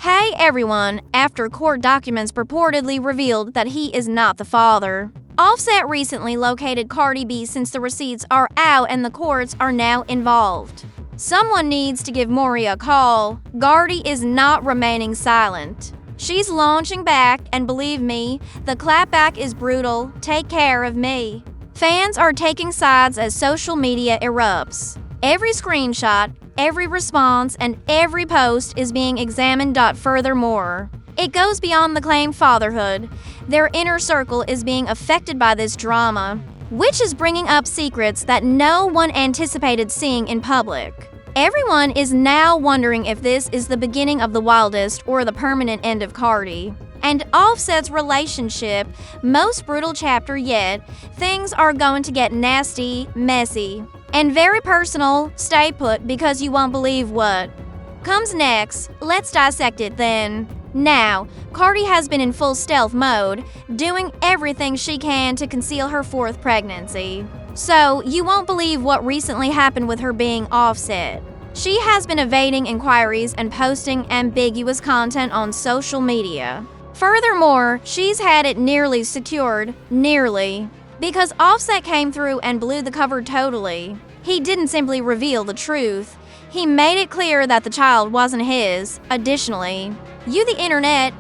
Hey everyone, after court documents purportedly revealed that he is not the father. Offset recently located Cardi B since the receipts are out and the courts are now involved. Someone needs to give Maury a call. Cardi is not remaining silent. She's launching back, and believe me, the clapback is brutal. Take care of me. Fans are taking sides as social media erupts. Every screenshot, every response, and every post is being examined. Furthermore, it goes beyond the claimed fatherhood. Their inner circle is being affected by this drama, which is bringing up secrets that no one anticipated seeing in public. Everyone is now wondering if this is the beginning of the wildest or the permanent end of Cardi and Offset's relationship. Most brutal chapter yet. Things are going to get nasty, messy, and very personal. Stay put because you won't believe what comes next. Let's dissect it then. Now, Cardi has been in full stealth mode, doing everything she can to conceal her fourth pregnancy. So, you won't believe what recently happened with her being Offset. She has been evading inquiries and posting ambiguous content on social media. Furthermore, she's had it nearly secured, because Offset came through and blew the cover totally. He didn't simply reveal the truth. He made it clear that the child wasn't his. Additionally, the internet,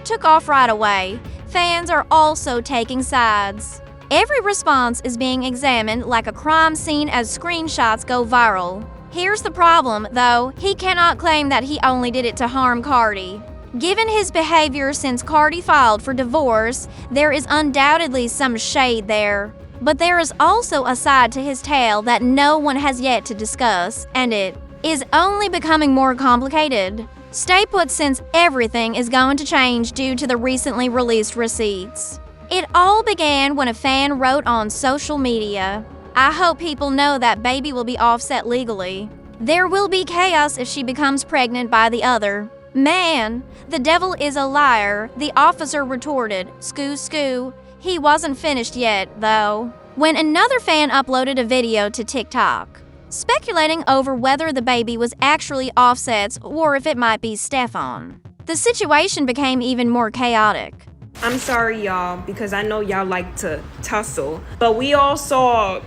took off right away. Fans are also taking sides. Every response is being examined like a crime scene as screenshots go viral. Here's the problem, though. He cannot claim that he only did it to harm Cardi. Given his behavior since Cardi filed for divorce, there is undoubtedly some shade there. But there is also a side to his tale that no one has yet to discuss, and it is only becoming more complicated. Stay put since everything is going to change due to the recently released receipts. It all began when a fan wrote on social media, "I hope people know that baby will be Offset legally. There will be chaos if she becomes pregnant by the other." Man, the devil is a liar, the officer retorted. Skoo. He wasn't finished yet, though, when another fan uploaded a video to TikTok, speculating over whether the baby was actually Offset's or if it might be Stefan. The situation became even more chaotic. I'm sorry, y'all, because I know y'all like to tussle, but we all saw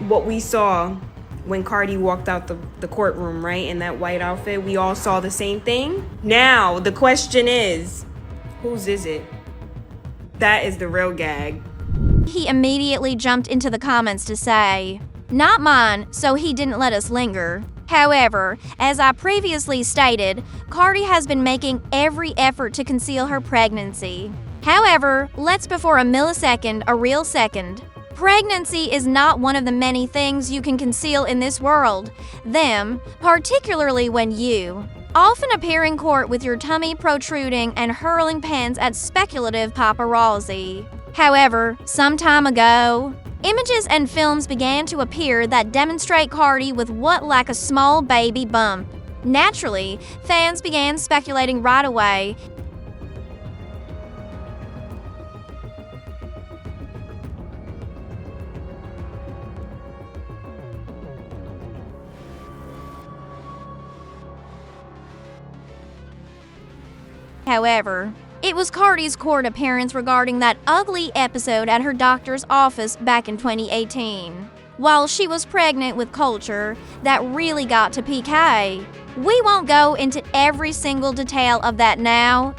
what we saw when Cardi walked out the courtroom, right? In that white outfit. We all saw the same thing. Now, the question is, whose is it? That is the real gag. He immediately jumped into the comments to say, "Not mine," so he didn't let us linger. However, as I previously stated, Cardi has been making every effort to conceal her pregnancy. However, let's before a millisecond, a real second. Pregnancy is not one of the many things you can conceal in this world. Them, particularly when you often appear in court with your tummy protruding and hurling pens at speculative paparazzi. However, some time ago, images and films began to appear that demonstrate Cardi with what like a small baby bump. Naturally, fans began speculating right away. However, it was Cardi's court appearance regarding that ugly episode at her doctor's office back in 2018, while she was pregnant with Culture, that really got to PK. We won't go into every single detail of that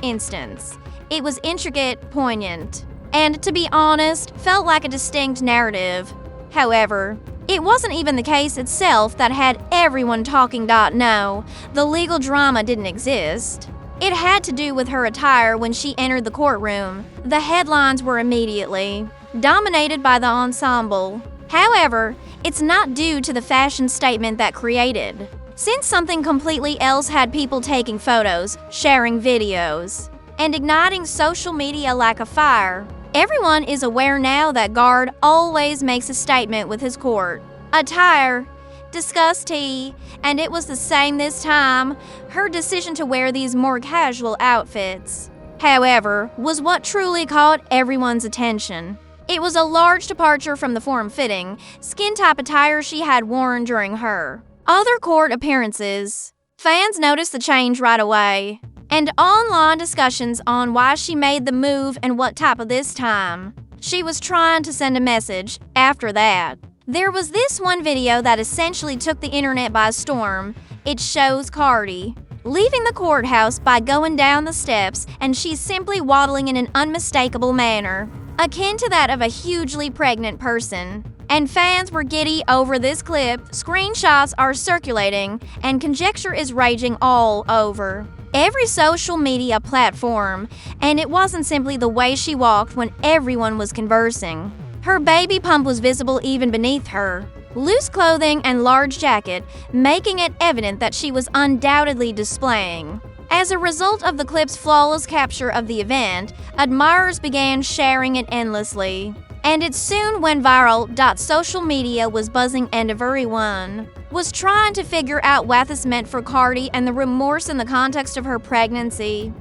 instance. It was intricate, poignant, and to be honest, felt like a distinct narrative. However, it wasn't even the case itself that had everyone talking. No, the legal drama didn't exist. It had to do with her attire when she entered the courtroom. The headlines were immediately dominated by the ensemble. However, it's not due to the fashion statement that created, since something completely else had people taking photos, sharing videos, and igniting social media like a fire. Everyone is aware now that Guard always makes a statement with his court attire. Discussed he, and it was the same this time. Her decision to wear these more casual outfits, however, was what truly caught everyone's attention. It was a large departure from the form-fitting, skin-type attire she had worn during her other court appearances. Fans noticed the change right away. and online discussions on why she made the move and what type of this time. She was trying to send a message after that. There was this one video that essentially took the internet by storm. It shows Cardi leaving the courthouse by going down the steps, and she's simply waddling in an unmistakable manner, akin to that of a hugely pregnant person. And fans were giddy over this clip, screenshots are circulating, and conjecture is raging all over every social media platform, and it wasn't simply the way she walked when everyone was conversing. Her baby pump was visible even beneath her loose clothing and large jacket, making it evident that she was undoubtedly displaying. As a result of the clip's flawless capture of the event, admirers began sharing it endlessly, and it soon went viral. Social media was buzzing, and everyone was trying to figure out what this meant for Cardi and the remorse in the context of her pregnancy.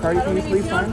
Cardi, can you please find?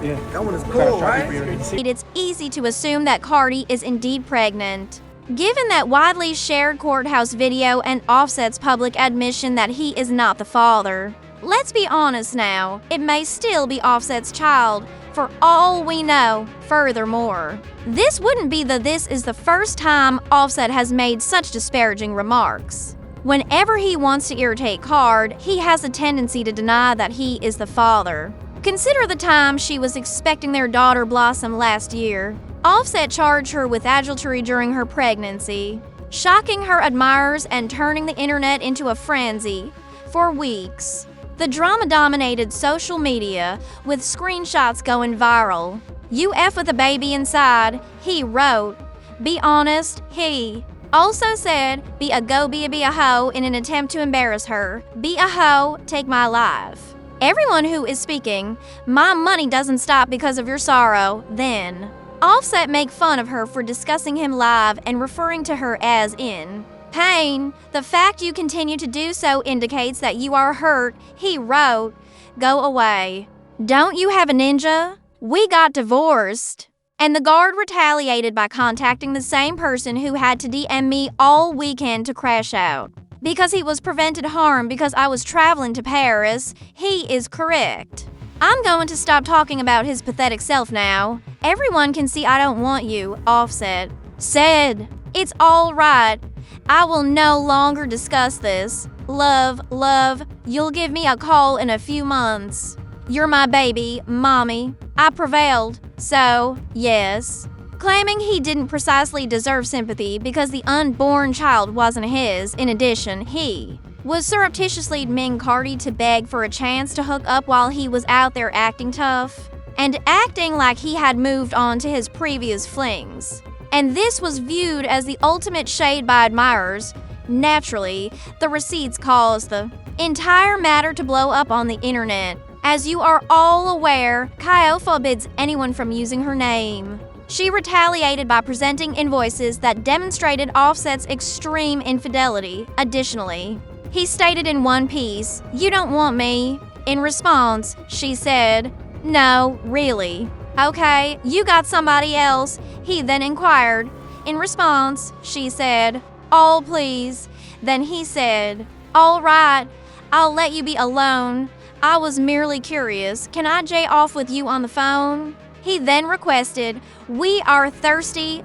Yeah, that one is cool, right? It's easy to assume that Cardi is indeed pregnant, given that widely shared courthouse video and Offset's public admission that he is not the father. Let's be honest now, it may still be Offset's child, for all we know. Furthermore, this wouldn't be this is the first time Offset has made such disparaging remarks. Whenever he wants to irritate Cardi, he has a tendency to deny that he is the father. Consider the time she was expecting their daughter Blossom last year. Offset charged her with adultery during her pregnancy, shocking her admirers and turning the internet into a frenzy. For weeks, the drama dominated social media, with screenshots going viral. "You F with a baby inside," he wrote. "Be honest," he also said, "Be a hoe," in an attempt to embarrass her. "Be a hoe, take my life." Everyone who is speaking, "My money doesn't stop because of your sorrow," then Offset make fun of her for discussing him live and referring to her as in pain. "The fact you continue to do so indicates that you are hurt," he wrote. "Go away. Don't you have a ninja? We got divorced." And the guard retaliated by contacting the same person who had to DM me all weekend to crash out, because he was prevented harm because I was traveling to Paris. He is correct. I'm going to stop talking about his pathetic self now. Everyone can see I don't want you, Offset said. "It's all right. I will no longer discuss this. Love, you'll give me a call in a few months. You're my baby, mommy. I prevailed, so yes." Claiming he didn't precisely deserve sympathy because the unborn child wasn't his. In addition, he was surreptitiously admitting Cardi to beg for a chance to hook up while he was out there acting tough and acting like he had moved on to his previous flings. And this was viewed as the ultimate shade by admirers. Naturally, the receipts caused the entire matter to blow up on the internet. As you are all aware, Kyle forbids anyone from using her name. She retaliated by presenting invoices that demonstrated Offset's extreme infidelity. Additionally, he stated in one piece, "You don't want me." In response, she said, "No, really. Okay, you got somebody else," he then inquired. In response, she said, "Oh, please." Then he said, "All right, I'll let you be alone. I was merely curious. Can I jay off with you on the phone?" He then requested, "We are thirsty.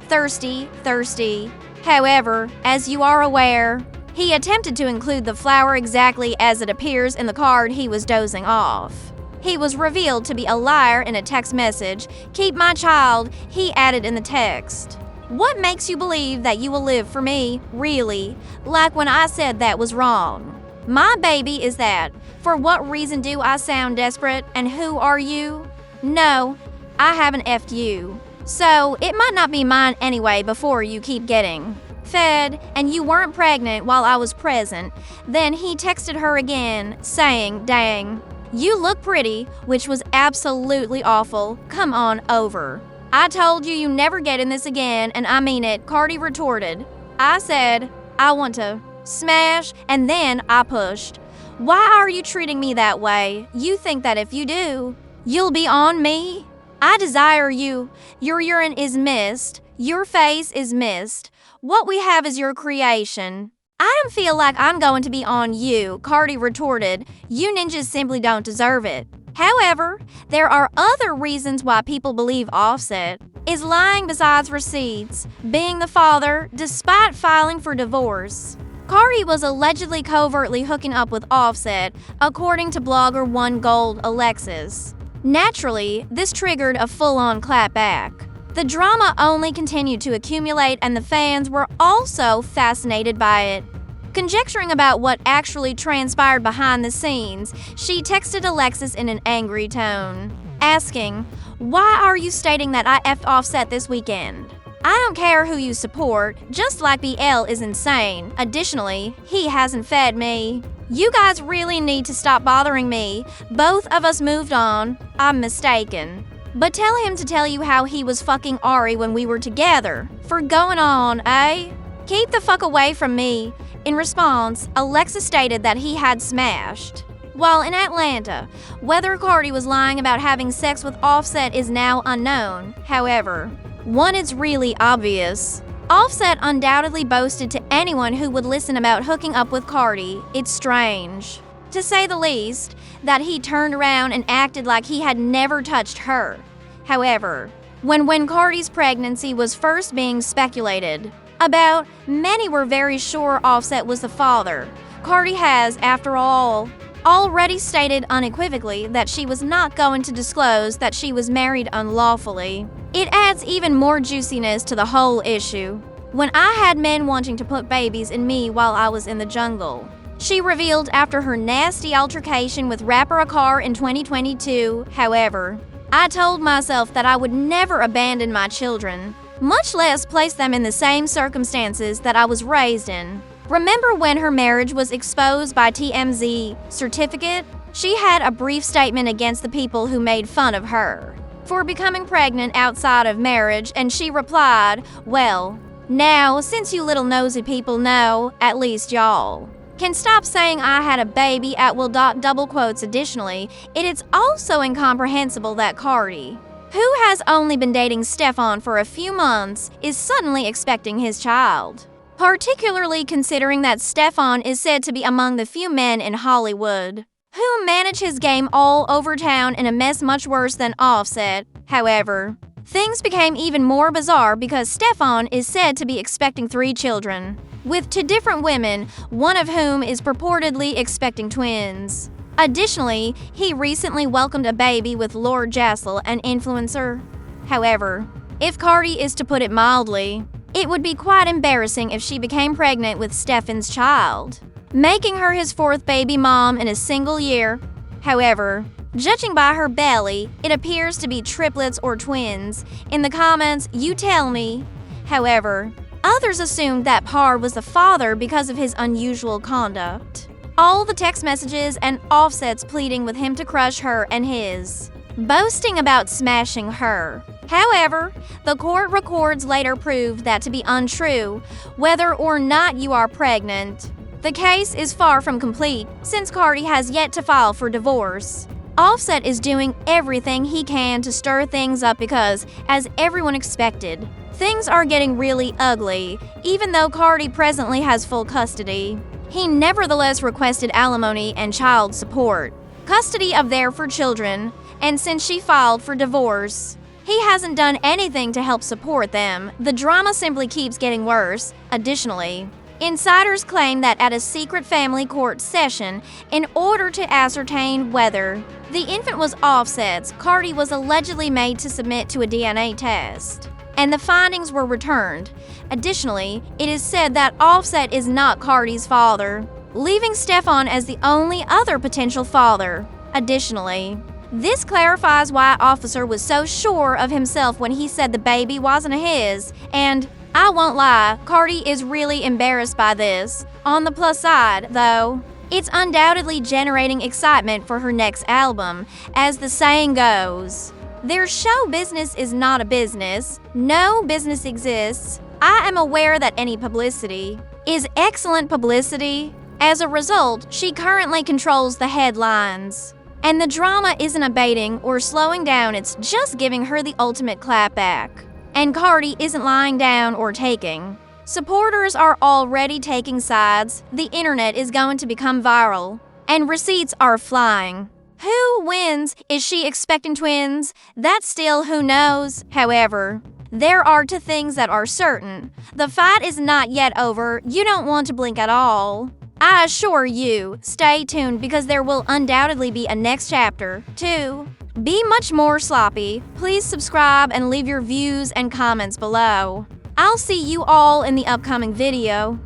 However, as you are aware, he attempted to include the flower exactly as it appears in the card he was dozing off. He was revealed to be a liar in a text message. "Keep my child," he added in the text. "What makes you believe that you will live for me, really? Like when I said that was wrong. My baby is that. For what reason do I sound desperate? And who are you? No, I haven't effed you. So it might not be mine anyway before you keep getting fed, and you weren't pregnant while I was present." Then he texted her again, saying, "Dang, you look pretty," which was absolutely awful. "Come on over. I told you never get in this again, and I mean it," Cardi retorted. "I said, I want to smash, and then I pushed. Why are you treating me that way? You think that if you do, You'll be on me? I desire you. Your urine is mist. Your face is mist. What we have is your creation. I don't feel like I'm going to be on you, Cardi retorted. You ninjas simply don't deserve it. However, there are other reasons why people believe Offset is lying besides receipts, being the father despite filing for divorce. Cardi was allegedly covertly hooking up with Offset, according to blogger One Gold Alexis. Naturally, this triggered a full-on clapback. The drama only continued to accumulate and the fans were also fascinated by it. Conjecturing about what actually transpired behind the scenes, she texted Alexis in an angry tone, asking, "Why are you stating that I effed Offset this weekend? I don't care who you support, just like BL is insane. Additionally, he hasn't fed me. You guys really need to stop bothering me. Both of us moved on. I'm mistaken. But tell him to tell you how he was fucking Ari when we were together. For going on, eh? Keep the fuck away from me." In response, Alexis stated that he had smashed. While in Atlanta, whether Cardi was lying about having sex with Offset is now unknown. However, one is really obvious. Offset undoubtedly boasted to anyone who would listen about hooking up with Cardi. It's strange, to say the least, that he turned around and acted like he had never touched her. However, when Cardi's pregnancy was first being speculated about, many were very sure Offset was the father. Cardi has, after all, already stated unequivocally that she was not going to disclose that she was married unlawfully. It adds even more juiciness to the whole issue. When I had men wanting to put babies in me while I was in the jungle, she revealed after her nasty altercation with rapper Akar in 2022. However, I told myself that I would never abandon my children, much less place them in the same circumstances that I was raised in. Remember when her marriage was exposed by TMZ Certificate? She had a brief statement against the people who made fun of her for becoming pregnant outside of marriage, and she replied, "Well, now, since you little nosy people know, at least y'all can stop saying I had a baby at will. Double quotes. Additionally, it is also incomprehensible that Cardi, who has only been dating Stefan for a few months, is suddenly expecting his child. Particularly considering that Stefan is said to be among the few men in Hollywood who manage his game all over town in a mess much worse than Offset. However, things became even more bizarre because Stefan is said to be expecting 3 children, with 2 different women, one of whom is purportedly expecting twins. Additionally, he recently welcomed a baby with Lord Jassel, an influencer. However, if Cardi is to put it mildly, it would be quite embarrassing if she became pregnant with Stefan's child, making her his 4th baby mom in a single year. However, judging by her belly, it appears to be triplets or twins. In the comments, you tell me. However, others assumed that Par was the father because of his unusual conduct. All the text messages and Offset's pleading with him to crush her and his, boasting about smashing her. However, the court records later proved that to be untrue, whether or not you are pregnant. The case is far from complete, since Cardi has yet to file for divorce. Offset is doing everything he can to stir things up because, as everyone expected, things are getting really ugly, even though Cardi presently has full custody. He nevertheless requested alimony and child support, custody of their 4 children, and since she filed for divorce, he hasn't done anything to help support them. The drama simply keeps getting worse. Additionally, insiders claim that at a secret family court session, in order to ascertain whether the infant was Offset's, Cardi was allegedly made to submit to a DNA test, and the findings were returned. Additionally, it is said that Offset is not Cardi's father, leaving Stefan as the only other potential father. Additionally, this clarifies why Officer was so sure of himself when he said the baby wasn't his, and I won't lie, Cardi is really embarrassed by this. On the plus side, though, it's undoubtedly generating excitement for her next album. As the saying goes, their show business is not a business. No business exists. I am aware that any publicity is excellent publicity. As a result, she currently controls the headlines. And the drama isn't abating or slowing down, it's just giving her the ultimate clap back. And Cardi isn't lying down or taking. Supporters are already taking sides, the internet is going to become viral, and receipts are flying. Who wins? Is she expecting twins? That's still who knows. However, there are two things that are certain. The fight is not yet over. You don't want to blink at all. I assure you, stay tuned because there will undoubtedly be a next chapter. 2. Be much more sloppy. Please subscribe and leave your views and comments below. I'll see you all in the upcoming video.